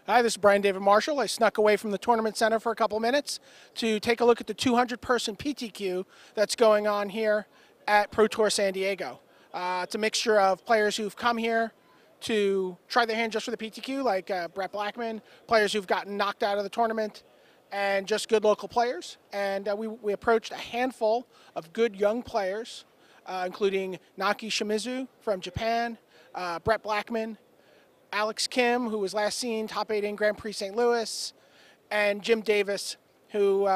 Hi, this is Brian David Marshall. I snuck away from the tournament center for a couple minutes to take a look at the 200-person PTQ that's going on here at Pro Tour San Diego. It's a mixture of players who've come here to try their hand just for the PTQ, like Brett Blackman, players who've gotten knocked out of the tournament, and just good local players. And we approached a handful of good young players, including Naki Shimizu from Japan, Brett Blackman, Alex Kim, who was last seen top 8 in Grand Prix St. Louis, and Jim Davis, who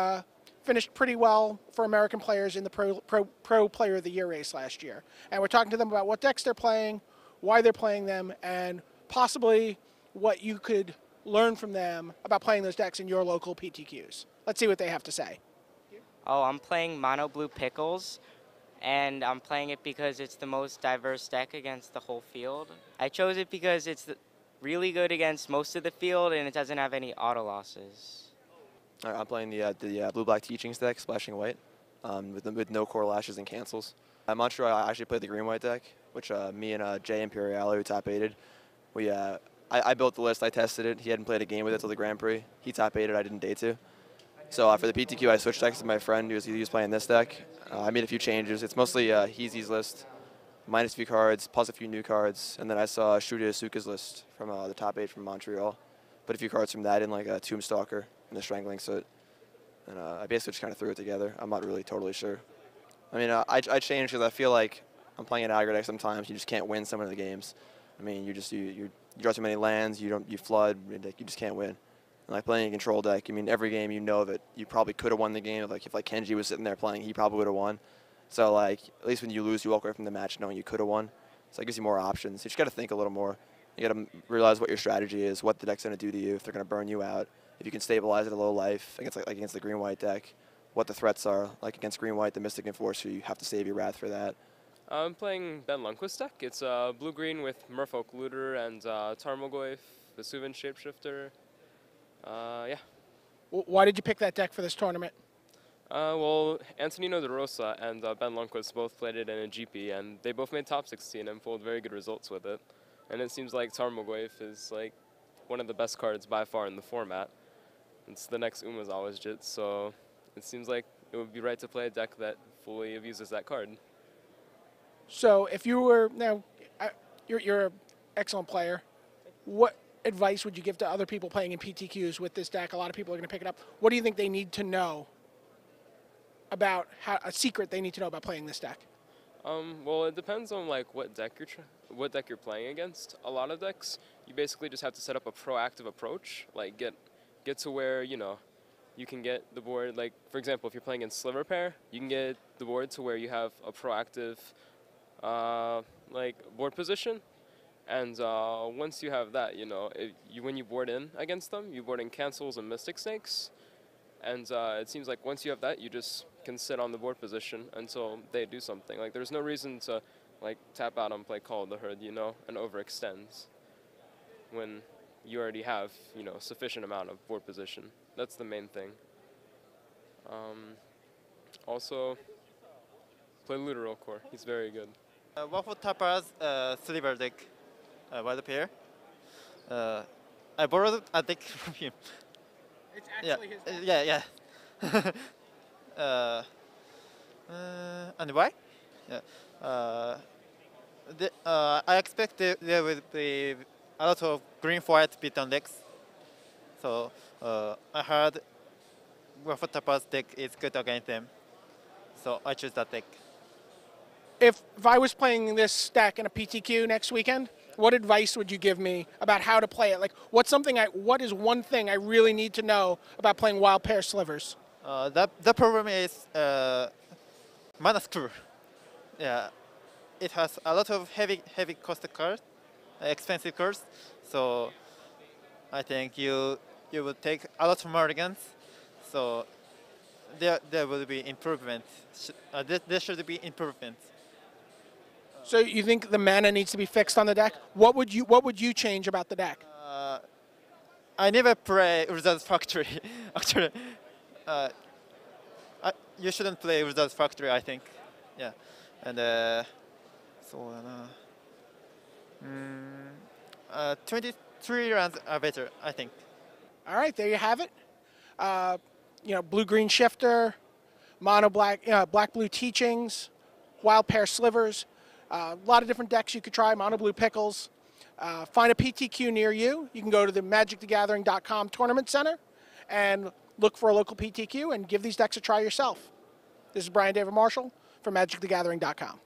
finished pretty well for American players in the Pro Player of the Year race last year. And we're talking to them about what decks they're playing, why they're playing them, and possibly what you could learn from them about playing those decks in your local PTQs. Let's see what they have to say. Oh, I'm playing Mono Blue Pickles, and I'm playing it because it's the most diverse deck against the whole field. I chose it because it's really good against most of the field, and it doesn't have any auto losses. All right, I'm playing the blue-black teachings deck, splashing white, with no core lashes and cancels. At Montreal, I actually played the green-white deck, which me and Jay Imperiale, who top 8'd, I built the list, I tested it. He hadn't played a game with it till the Grand Prix. He top 8'd, I didn't day 2. So for the PTQ, I switched decks with my friend he was playing this deck. I made a few changes. It's mostly Heezy's list, minus a few cards, plus a few new cards, and then I saw Shuda Asuka's list from the top 8 from Montreal. Put a few cards from that in, like a Tombstalker and the Strangling Soot. And I basically just kind of threw it together. I'm not really totally sure. I mean, I changed because I feel like I'm playing an aggro deck sometimes. You just can't win some of the games. I mean, you draw too many lands, you flood, you just can't win. And like playing a control deck, I mean, every game you know that you probably could have won the game. Like if Kenji was sitting there playing, he probably would have won. So like at least when you lose, you walk away from the match knowing you could have won. So it gives you more options. You just got to think a little more. You got to realize what your strategy is, what the deck's going to do to you, if they're going to burn you out, if you can stabilize it at low life against the green-white deck, what the threats are. Like against green-white, the Mystic Enforcer, you have to save your Wrath for that. I'm playing Ben Lundquist's deck. It's blue-green with Merfolk Looter and Tarmogoyf, Vesuvian Shapeshifter. Yeah. Why did you pick that deck for this tournament? Well, Antonino De Rosa and Ben Lundquist both played it in a GP, and they both made top 16 and pulled very good results with it. And it seems like Tarmogoyf is like one of the best cards by far in the format. It's the next Umezawa's Jit, so it seems like it would be right to play a deck that fully abuses that card. So if you were, now, you're an excellent player. What advice would you give to other people playing in PTQs with this deck? A lot of people are going to pick it up. What do you think they need to know about a secret they need to know about playing this deck? Well, it depends on like what deck you're playing against. A lot of decks, you basically just have to set up a proactive approach, like get to where you can get the board. Like for example, if you're playing in Sliver Pair, you can get the board to where you have a proactive like board position. And once you have that, when you board in against them, you board in cancels and Mystic Snakes. And it seems like once you have that, you just can sit on the board position until they do something. Like there's no reason to like tap out and play Call of the Herd, and overextend when you already have, sufficient amount of board position. That's the main thing. Also, play Literal Core. He's very good. Waffle Tapper's Sliver deck was a pair. I borrowed a deck from him. It's actually his deck. Yeah. And why? Yeah. I expect there will be a lot of green for white beat on decks. So I heard Waffle Tapper's deck is good against them. So I choose that deck. If I was playing this deck in a PTQ next weekend, what advice would you give me about how to play it? Like, what is one thing I really need to know about playing Wild Pair Slivers? The problem is mana screw. Yeah, it has a lot of heavy cost cards, expensive cards. So I think you will take a lot of mulligans. So there will be improvement. There should be improvement. So you think the mana needs to be fixed on the deck? What would you change about the deck? I never play Wizard's Factory. Actually, you shouldn't play Wizard's Factory, I think. Yeah, and 20 3 runs are better, I think. All right, there you have it. Blue-green shifter, mono-black, black-blue teachings, wild pair slivers. A lot of different decks you could try, mono-blue pickles. Find a PTQ near you. You can go to the magicthegathering.com tournament center and look for a local PTQ and give these decks a try yourself. This is Brian David Marshall from magicthegathering.com.